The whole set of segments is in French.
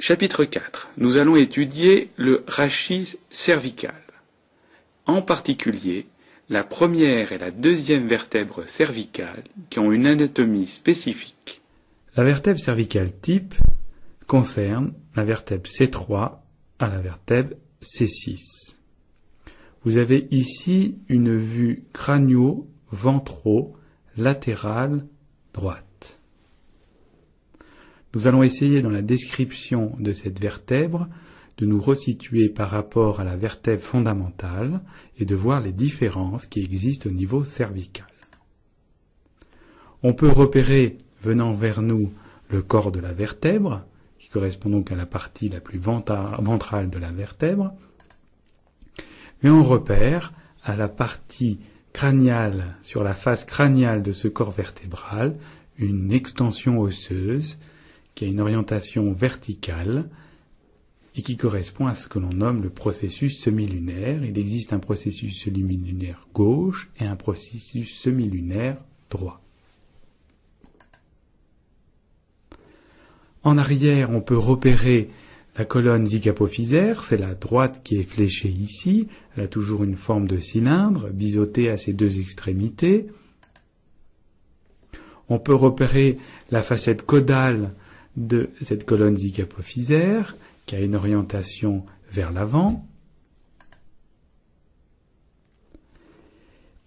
Chapitre 4. Nous allons étudier le rachis cervical. En particulier, la première et la deuxième vertèbre cervicale qui ont une anatomie spécifique. La vertèbre cervicale type concerne la vertèbre C3 à la vertèbre C6. Vous avez ici une vue crânio-ventro-latérale droite. Nous allons essayer dans la description de cette vertèbre de nous resituer par rapport à la vertèbre fondamentale et de voir les différences qui existent au niveau cervical. On peut repérer, venant vers nous, le corps de la vertèbre, qui correspond donc à la partie la plus ventrale de la vertèbre, mais on repère à la partie crâniale, sur la face crâniale de ce corps vertébral, une extension osseuse qui a une orientation verticale et qui correspond à ce que l'on nomme le processus semi-lunaire. Il existe un processus semi-lunaire gauche et un processus semi-lunaire droit. En arrière, on peut repérer la colonne zygapophysaire, c'est la droite qui est fléchée ici, elle a toujours une forme de cylindre, biseauté à ses deux extrémités. On peut repérer la facette caudale de cette colonne zygapophysaire, qui a une orientation vers l'avant.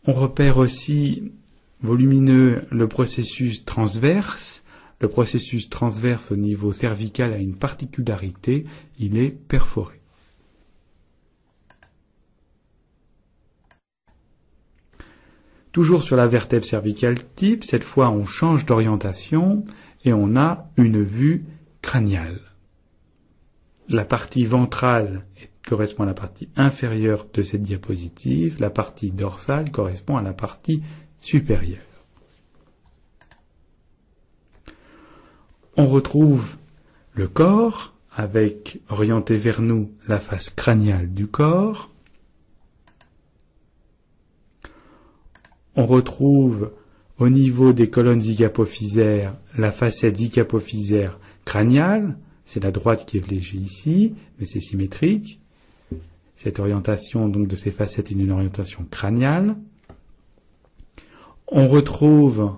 On repère aussi, volumineux, le processus transverse. Le processus transverse au niveau cervical a une particularité, il est perforé. Toujours sur la vertèbre cervicale type, cette fois on change d'orientation et on a une vue crâniale. La partie ventrale correspond à la partie inférieure de cette diapositive, la partie dorsale correspond à la partie supérieure. On retrouve le corps, avec, orienté vers nous, la face crâniale du corps. On retrouve, au niveau des colonnes zygapophysaires, la facette zygapophysaire crâniale. C'est la droite qui est fléchée ici, mais c'est symétrique. Cette orientation donc de ces facettes est une orientation crâniale. On retrouve,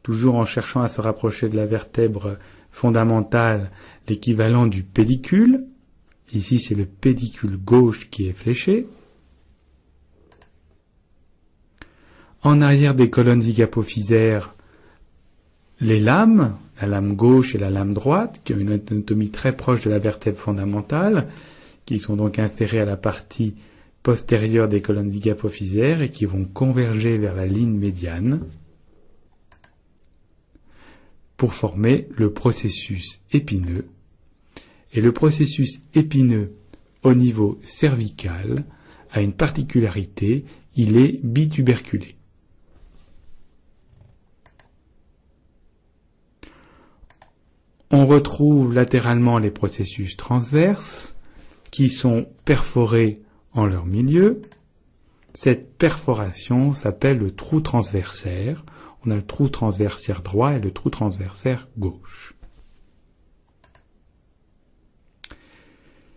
toujours en cherchant à se rapprocher de la vertèbre fondamentale, l'équivalent du pédicule. Ici, c'est le pédicule gauche qui est fléché. En arrière des colonnes zygapophysaires, les lames, la lame gauche et la lame droite, qui ont une anatomie très proche de la vertèbre fondamentale, qui sont donc insérées à la partie postérieure des colonnes zygapophysaires et qui vont converger vers la ligne médiane pour former le processus épineux. Et le processus épineux au niveau cervical a une particularité, il est bituberculé. On retrouve latéralement les processus transverses qui sont perforés en leur milieu. Cette perforation s'appelle le trou transversaire. On a le trou transversaire droit et le trou transversaire gauche.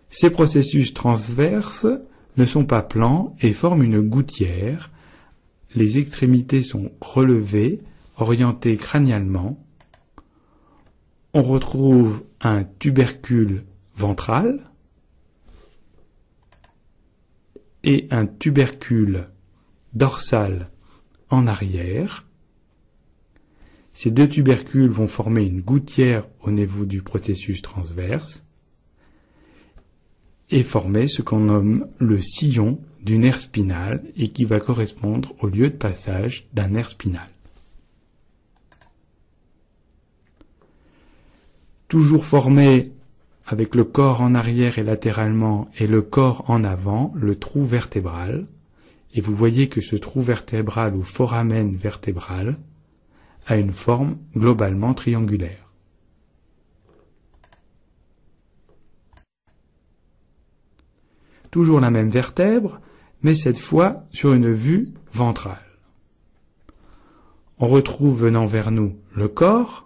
Ces processus transverses ne sont pas plans et forment une gouttière. Les extrémités sont relevées, orientées crânialement. On retrouve un tubercule ventral et un tubercule dorsal en arrière. Ces deux tubercules vont former une gouttière au niveau du processus transverse et former ce qu'on nomme le sillon du nerf spinal et qui va correspondre au lieu de passage d'un nerf spinal. Toujours formé avec le corps en arrière et latéralement et le corps en avant, le trou vertébral. Et vous voyez que ce trou vertébral ou foramen vertébral a une forme globalement triangulaire. Toujours la même vertèbre, mais cette fois sur une vue ventrale. On retrouve venant vers nous le corps,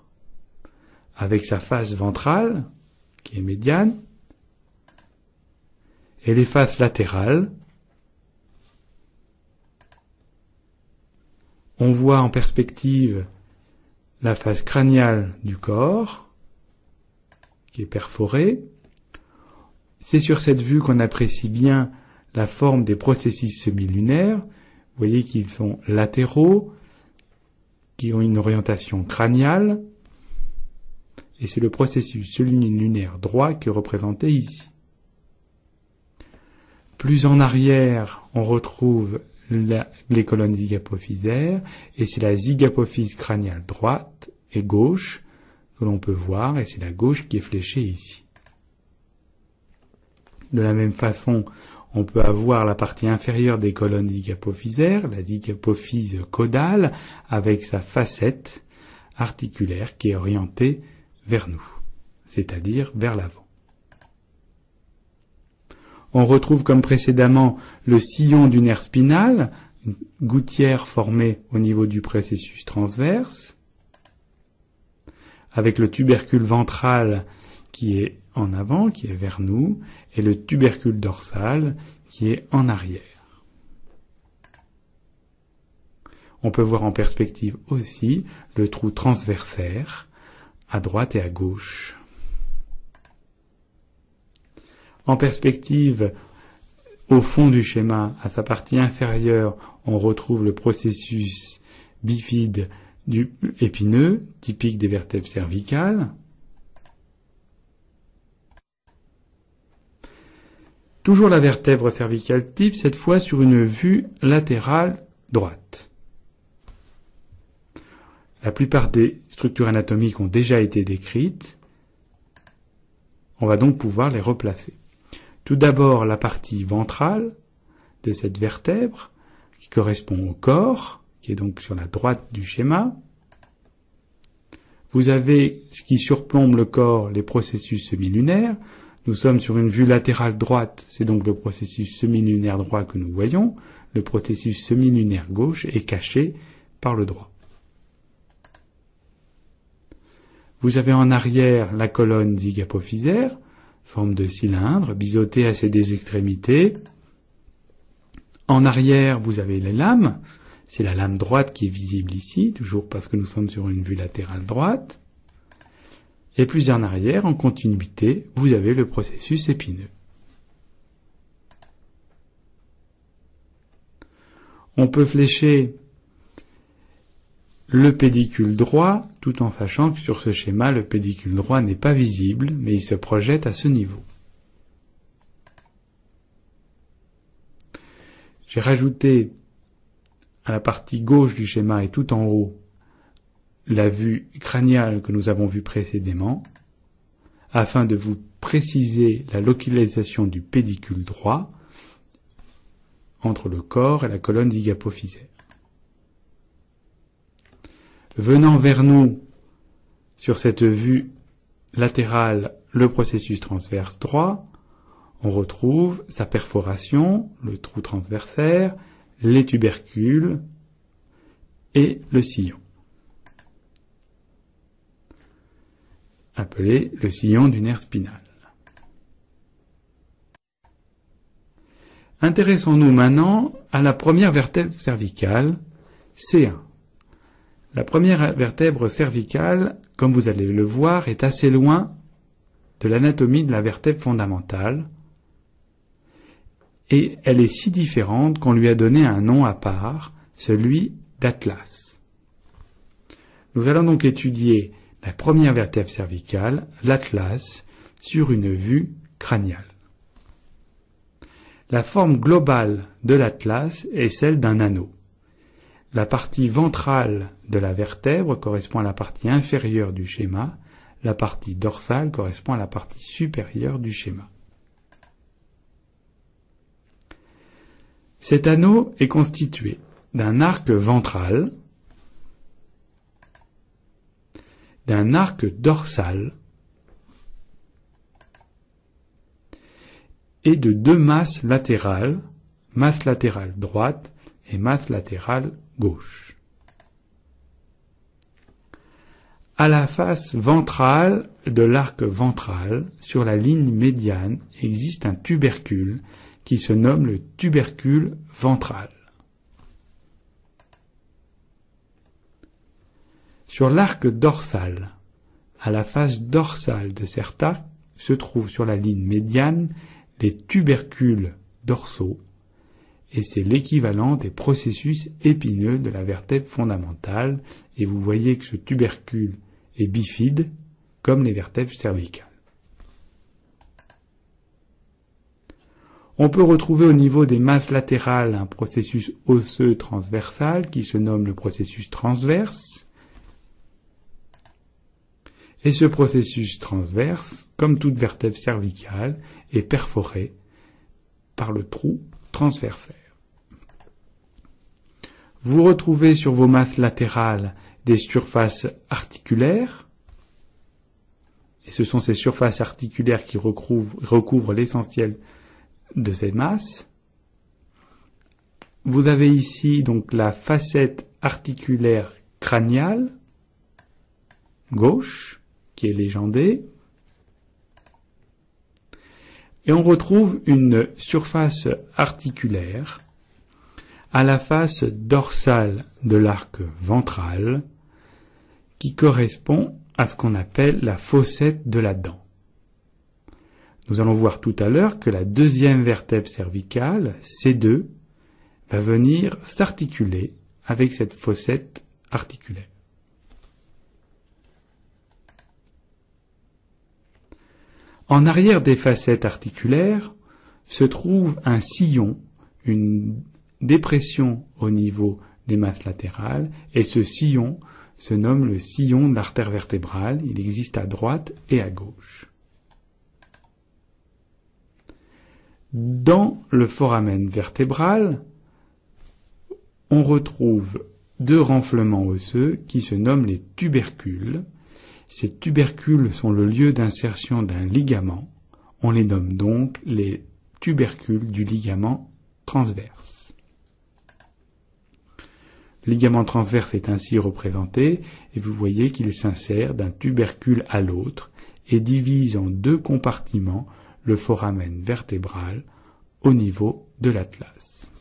avec sa face ventrale, qui est médiane, et les faces latérales. On voit en perspective la face crâniale du corps, qui est perforée. C'est sur cette vue qu'on apprécie bien la forme des processus semilunaires. Vous voyez qu'ils sont latéraux, qui ont une orientation crâniale, et c'est le processus semilunaire droit qui est représenté ici. Plus en arrière, on retrouve les colonnes zygapophysaires, et c'est la zygapophyse crâniale droite et gauche que l'on peut voir, et c'est la gauche qui est fléchée ici. De la même façon, on peut avoir la partie inférieure des colonnes zygapophysaires, la zygapophyse caudale, avec sa facette articulaire qui est orientée vers nous, c'est-à-dire vers l'avant. On retrouve comme précédemment le sillon du nerf spinal, une gouttière formée au niveau du processus transverse, avec le tubercule ventral qui est en avant, qui est vers nous, et le tubercule dorsal qui est en arrière. On peut voir en perspective aussi le trou transversaire à droite et à gauche. En perspective, au fond du schéma, à sa partie inférieure, on retrouve le processus bifide du épineux, typique des vertèbres cervicales. Toujours la vertèbre cervicale type, cette fois sur une vue latérale droite. La plupart des structures anatomiques ont déjà été décrites. On va donc pouvoir les replacer. Tout d'abord, la partie ventrale de cette vertèbre, qui correspond au corps, qui est donc sur la droite du schéma. Vous avez ce qui surplombe le corps, les processus semilunaires. Nous sommes sur une vue latérale droite, c'est donc le processus semilunaire droit que nous voyons. Le processus semilunaire gauche est caché par le droit. Vous avez en arrière la colonne zygapophysaire, forme de cylindre, biseauté à ses deux extrémités. En arrière, vous avez les lames. C'est la lame droite qui est visible ici, toujours parce que nous sommes sur une vue latérale droite. Et plus en arrière, en continuité, vous avez le processus épineux. On peut flécher le pédicule droit, tout en sachant que sur ce schéma, le pédicule droit n'est pas visible, mais il se projette à ce niveau. J'ai rajouté à la partie gauche du schéma et tout en haut la vue crâniale que nous avons vue précédemment, afin de vous préciser la localisation du pédicule droit entre le corps et la colonne zygapophysaire. Venant vers nous, sur cette vue latérale, le processus transverse droit, on retrouve sa perforation, le trou transversaire, les tubercules et le sillon, appelé le sillon du nerf spinal. Intéressons-nous maintenant à la première vertèbre cervicale, C1. La première vertèbre cervicale, comme vous allez le voir, est assez loin de l'anatomie de la vertèbre fondamentale, et elle est si différente qu'on lui a donné un nom à part, celui d'atlas. Nous allons donc étudier la première vertèbre cervicale, l'atlas, sur une vue crâniale. La forme globale de l'atlas est celle d'un anneau. La partie ventrale de la vertèbre correspond à la partie inférieure du schéma, la partie dorsale correspond à la partie supérieure du schéma. Cet anneau est constitué d'un arc ventral, d'un arc dorsal et de deux masses latérales, masse latérale droite et masse latérale gauche. À la face ventrale de l'arc ventral, sur la ligne médiane, existe un tubercule qui se nomme le tubercule ventral. Sur l'arc dorsal, à la face dorsale de cet arc, se trouvent sur la ligne médiane les tubercules dorsaux, et c'est l'équivalent des processus épineux de la vertèbre fondamentale, et vous voyez que ce tubercule est bifide, comme les vertèbres cervicales. On peut retrouver au niveau des masses latérales un processus osseux transversal qui se nomme le processus transverse. Et ce processus transverse, comme toute vertèbre cervicale, est perforé par le trou transversaire. Vous retrouvez sur vos masses latérales des surfaces articulaires, et ce sont ces surfaces articulaires qui recouvrent l'essentiel de ces masses. Vous avez ici donc la facette articulaire crâniale, gauche, qui est légendée, et on retrouve une surface articulaire à la face dorsale de l'arc ventral qui correspond à ce qu'on appelle la fossette de la dent. Nous allons voir tout à l'heure que la deuxième vertèbre cervicale, C2, va venir s'articuler avec cette fossette articulaire. En arrière des facettes articulaires se trouve un sillon, une dépression au niveau des masses latérales, et ce sillon se nomme le sillon de l'artère vertébrale. Il existe à droite et à gauche. Dans le foramen vertébral, on retrouve deux renflements osseux qui se nomment les tubercules. Ces tubercules sont le lieu d'insertion d'un ligament. On les nomme donc les tubercules du ligament transverse. Le ligament transverse est ainsi représenté et vous voyez qu'il s'insère d'un tubercule à l'autre et divise en deux compartiments le foramen vertébral au niveau de l'atlas.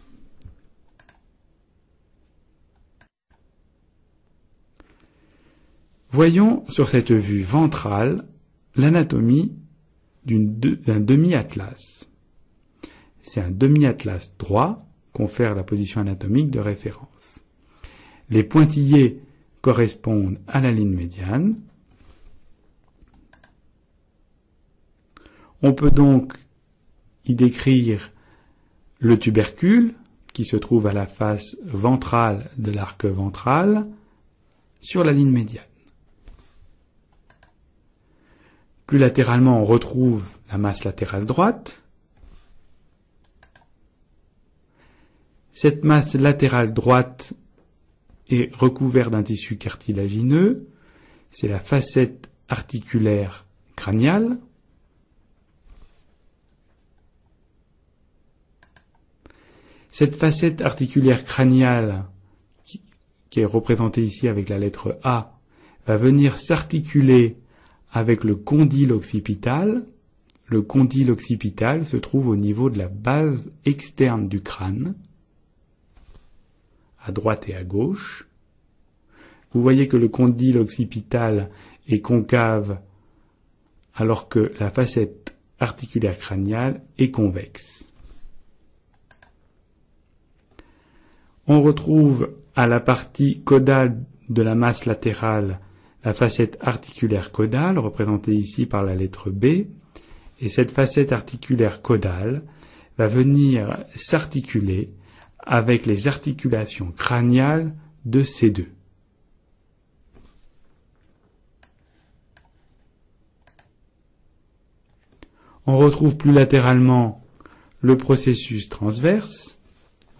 Voyons sur cette vue ventrale l'anatomie d'un demi-atlas. C'est un demi-atlas droit, confère la position anatomique de référence. Les pointillés correspondent à la ligne médiane. On peut donc y décrire le tubercule qui se trouve à la face ventrale de l'arc ventral sur la ligne médiane. Plus latéralement, on retrouve la masse latérale droite. Cette masse latérale droite est recouverte d'un tissu cartilagineux. C'est la facette articulaire crâniale. Cette facette articulaire crâniale, qui est représentée ici avec la lettre A, va venir s'articuler avec le condyle occipital. Le condyle occipital se trouve au niveau de la base externe du crâne, à droite et à gauche. Vous voyez que le condyle occipital est concave alors que la facette articulaire crâniale est convexe. On retrouve à la partie caudale de la masse latérale la facette articulaire caudale, représentée ici par la lettre B, et cette facette articulaire caudale va venir s'articuler avec les articulations crâniales de C2. On retrouve plus latéralement le processus transverse,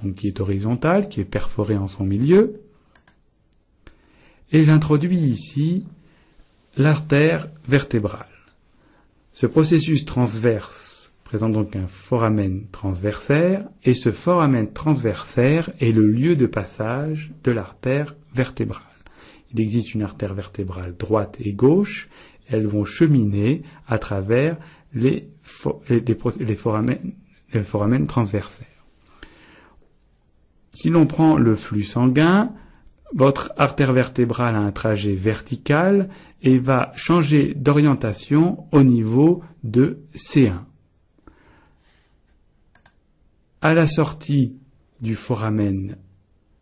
donc qui est horizontal, qui est perforé en son milieu. Et j'introduis ici l'artère vertébrale. Ce processus transverse présente donc un foramen transversaire, et ce foramen transversaire est le lieu de passage de l'artère vertébrale. il existe une artère vertébrale droite et gauche. Elles vont cheminer à travers les foramens transversaires. Si l'on prend le flux sanguin, votre artère vertébrale a un trajet vertical et va changer d'orientation au niveau de C1. À la sortie du foramen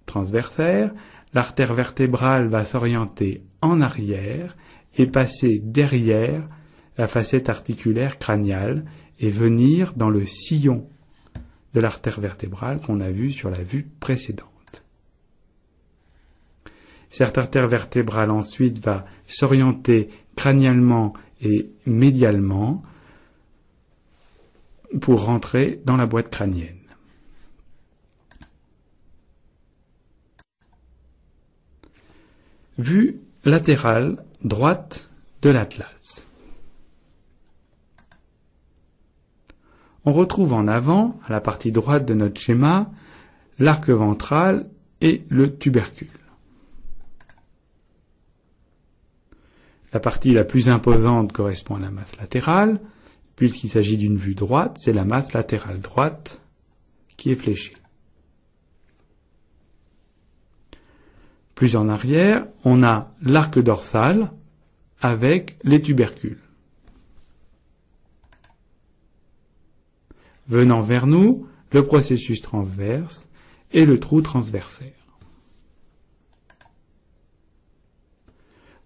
transversaire, l'artère vertébrale va s'orienter en arrière et passer derrière la facette articulaire crâniale et venir dans le sillon de l'artère vertébrale qu'on a vu sur la vue précédente. Cette artère vertébrale ensuite va s'orienter crânialement et médialement pour rentrer dans la boîte crânienne. Vue latérale droite de l'atlas. On retrouve en avant, à la partie droite de notre schéma, l'arc ventral et le tubercule. La partie la plus imposante correspond à la masse latérale, puisqu'il s'agit d'une vue droite, c'est la masse latérale droite qui est fléchée. Plus en arrière, on a l'arc dorsal avec les tubercules. Venant vers nous, le processus transverse et le trou transversaire.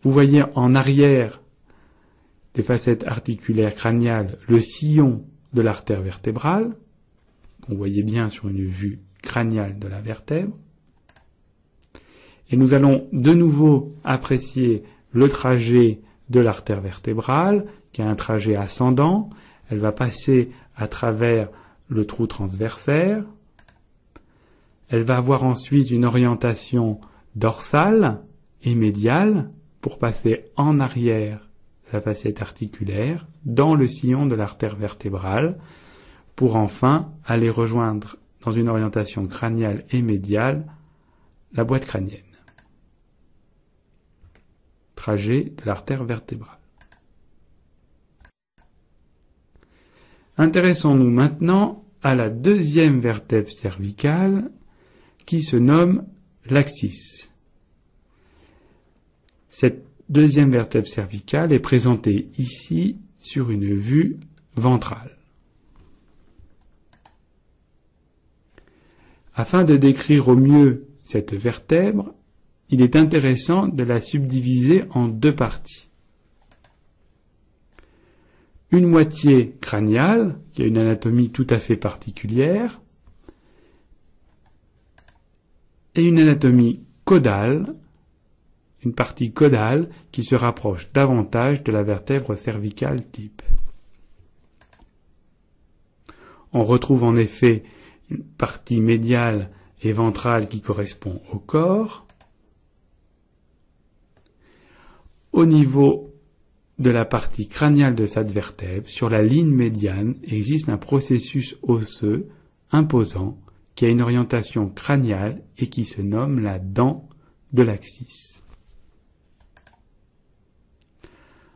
Vous voyez en arrière des facettes articulaires crâniales le sillon de l'artère vertébrale. Vous voyez bien sur une vue crâniale de la vertèbre. Et nous allons de nouveau apprécier le trajet de l'artère vertébrale, qui a un trajet ascendant. Elle va passer à travers le trou transversaire. Elle va avoir ensuite une orientation dorsale et médiale pour passer en arrière de la facette articulaire dans le sillon de l'artère vertébrale pour enfin aller rejoindre dans une orientation crâniale et médiale la boîte crânienne. Trajet de l'artère vertébrale. Intéressons-nous maintenant à la deuxième vertèbre cervicale qui se nomme l'axis. Cette deuxième vertèbre cervicale est présentée ici sur une vue ventrale. Afin de décrire au mieux cette vertèbre, il est intéressant de la subdiviser en deux parties. Une moitié crâniale, qui a une anatomie tout à fait particulière, et une anatomie caudale, une partie caudale qui se rapproche davantage de la vertèbre cervicale type. On retrouve en effet une partie médiale et ventrale qui correspond au corps. Au niveau de la partie crâniale de cette vertèbre, sur la ligne médiane, existe un processus osseux imposant qui a une orientation crâniale et qui se nomme la dent de l'axis.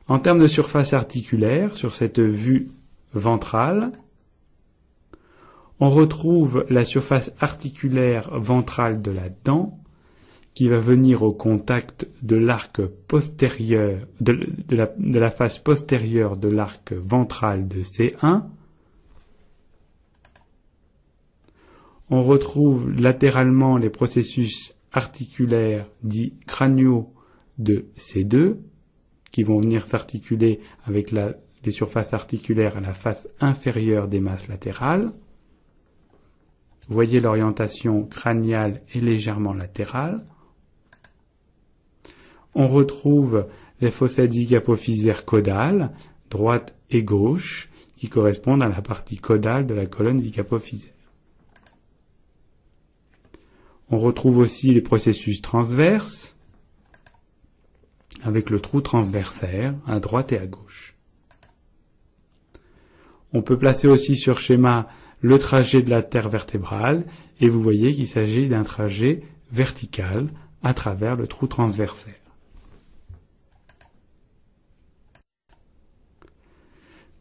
En termes de surface articulaire, sur cette vue ventrale, on retrouve la surface articulaire ventrale de la dent qui va venir au contact de l'arc postérieur, de la face postérieure de l'arc ventral de C1. On retrouve latéralement les processus articulaires dits crâniaux de C2 qui vont venir s'articuler avec les surfaces articulaires à la face inférieure des masses latérales. Vous voyez l'orientation crâniale est légèrement latérale. On retrouve les fossettes zygapophysaires caudales, droite et gauche, qui correspondent à la partie caudale de la colonne zygapophysaire. On retrouve aussi les processus transverses, avec le trou transversaire à droite et à gauche. On peut placer aussi sur schéma le trajet de l'artère vertébrale, et vous voyez qu'il s'agit d'un trajet vertical à travers le trou transversaire.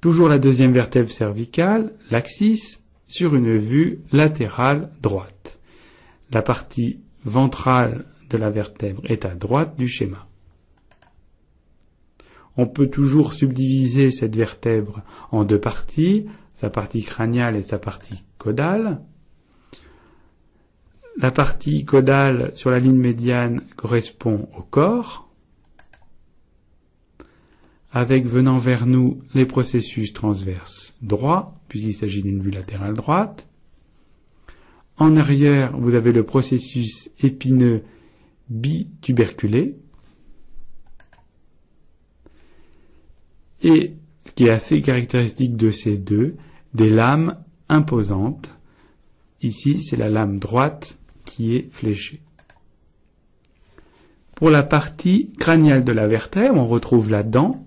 Toujours la deuxième vertèbre cervicale, l'axis, sur une vue latérale droite. La partie ventrale de la vertèbre est à droite du schéma. On peut toujours subdiviser cette vertèbre en deux parties, sa partie crâniale et sa partie caudale. La partie caudale sur la ligne médiane correspond au corps, avec venant vers nous les processus transverses droits, puisqu'il s'agit d'une vue latérale droite. En arrière, vous avez le processus épineux bituberculé. Et ce qui est assez caractéristique de ces deux, des lames imposantes. Ici, c'est la lame droite qui est fléchée. Pour la partie crâniale de la vertèbre, on retrouve la dent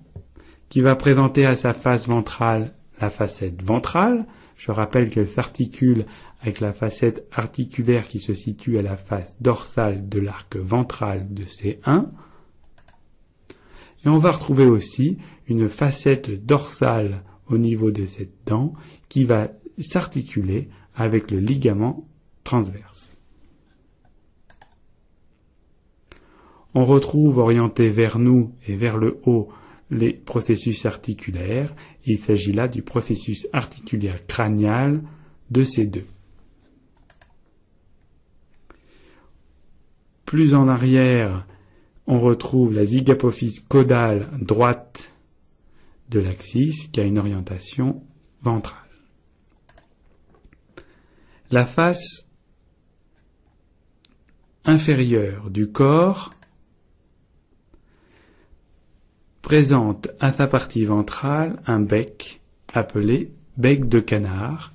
qui va présenter à sa face ventrale la facette ventrale. Je rappelle qu'elle s'articule avec la facette articulaire qui se situe à la face dorsale de l'arc ventral de C1. Et on va retrouver aussi une facette dorsale au niveau de cette dent qui va s'articuler avec le ligament transverse. On retrouve orienté vers nous et vers le haut les processus articulaires. Il s'agit là du processus articulaire crânial de ces deux. Plus en arrière, on retrouve la zygapophyse caudale droite de l'axis qui a une orientation ventrale. La face inférieure du corps présente à sa partie ventrale un bec appelé bec de canard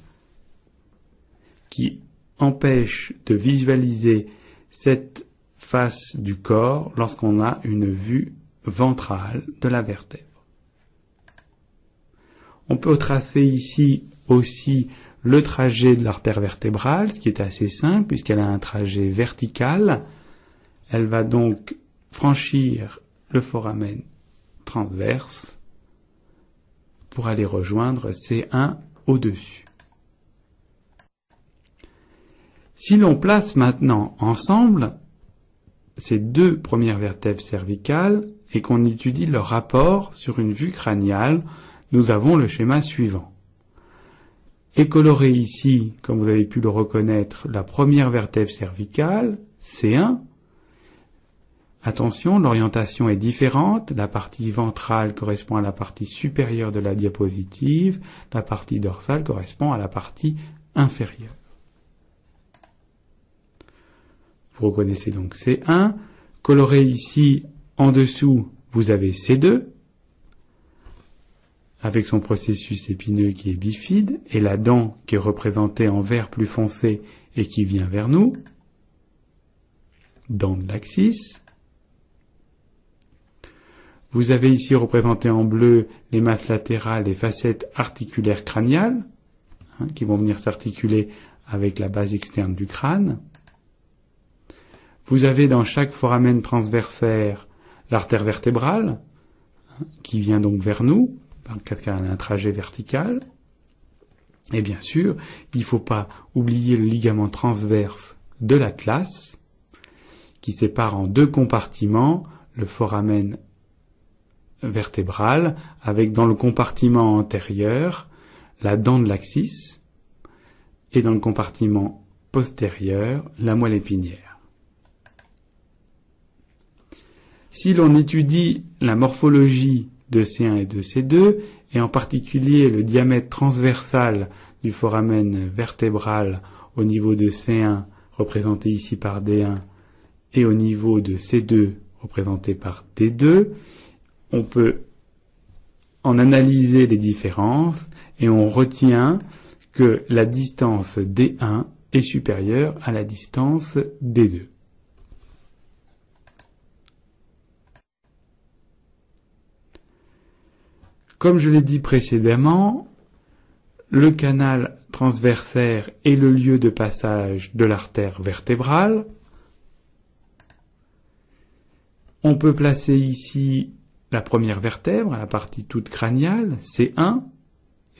qui empêche de visualiser cette face du corps lorsqu'on a une vue ventrale de la vertèbre. On peut tracer ici aussi le trajet de l'artère vertébrale, ce qui est assez simple puisqu'elle a un trajet vertical. Elle va donc franchir le foramen transverse pour aller rejoindre C1 au-dessus. Si l'on place maintenant ensemble ces deux premières vertèbres cervicales et qu'on étudie leur rapport sur une vue crâniale, nous avons le schéma suivant. Est coloré ici, comme vous avez pu le reconnaître, la première vertèbre cervicale, C1. Attention, l'orientation est différente. La partie ventrale correspond à la partie supérieure de la diapositive. La partie dorsale correspond à la partie inférieure. Vous reconnaissez donc C1. Coloré ici, en dessous, vous avez C2, avec son processus épineux qui est bifide, et la dent qui est représentée en vert plus foncé et qui vient vers nous. Dent de l'axis. Vous avez ici représenté en bleu les masses latérales et facettes articulaires crâniales, qui vont venir s'articuler avec la base externe du crâne. Vous avez dans chaque foramen transversaire l'artère vertébrale, qui vient donc vers nous, parce qu'elle a un trajet vertical. Et bien sûr, il ne faut pas oublier le ligament transverse de l'atlas, qui sépare en deux compartiments le foramen vertébral, avec dans le compartiment antérieur la dent de l'axis, et dans le compartiment postérieur la moelle épinière. Si l'on étudie la morphologie de C1 et de C2, et en particulier le diamètre transversal du foramen vertébral au niveau de C1, représenté ici par D1, et au niveau de C2, représenté par D2, on peut en analyser les différences, et on retient que la distance D1 est supérieure à la distance D2. Comme je l'ai dit précédemment, le canal transversaire est le lieu de passage de l'artère vertébrale. On peut placer ici la première vertèbre, la partie toute crâniale, C1,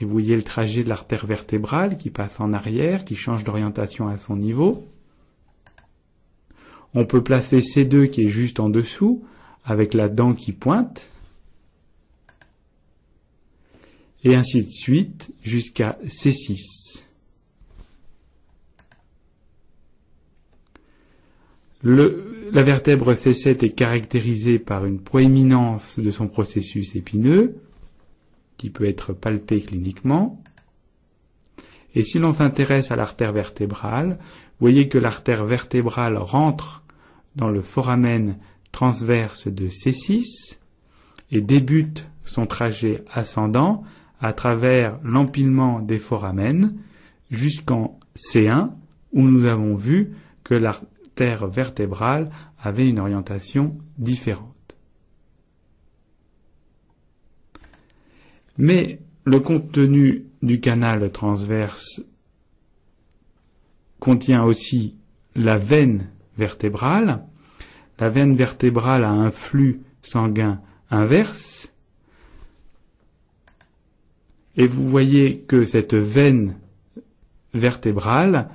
Et vous voyez le trajet de l'artère vertébrale qui passe en arrière, qui change d'orientation à son niveau. On peut placer C2 qui est juste en dessous, avec la dent qui pointe. Et ainsi de suite, jusqu'à C6. La vertèbre C7 est caractérisée par une proéminence de son processus épineux, qui peut être palpé cliniquement. Et si l'on s'intéresse à l'artère vertébrale, vous voyez que l'artère vertébrale rentre dans le foramen transverse de C6 et débute son trajet ascendant à travers l'empilement des foramens jusqu'en C1, où nous avons vu que l'artère vertébrale avait une orientation différente. Mais le contenu du canal transverse contient aussi la veine vertébrale. La veine vertébrale a un flux sanguin inverse. Et vous voyez que cette veine vertébrale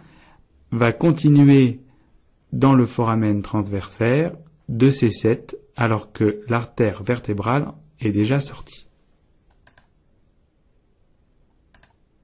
va continuer dans le foramen transversaire de C7 alors que l'artère vertébrale est déjà sortie.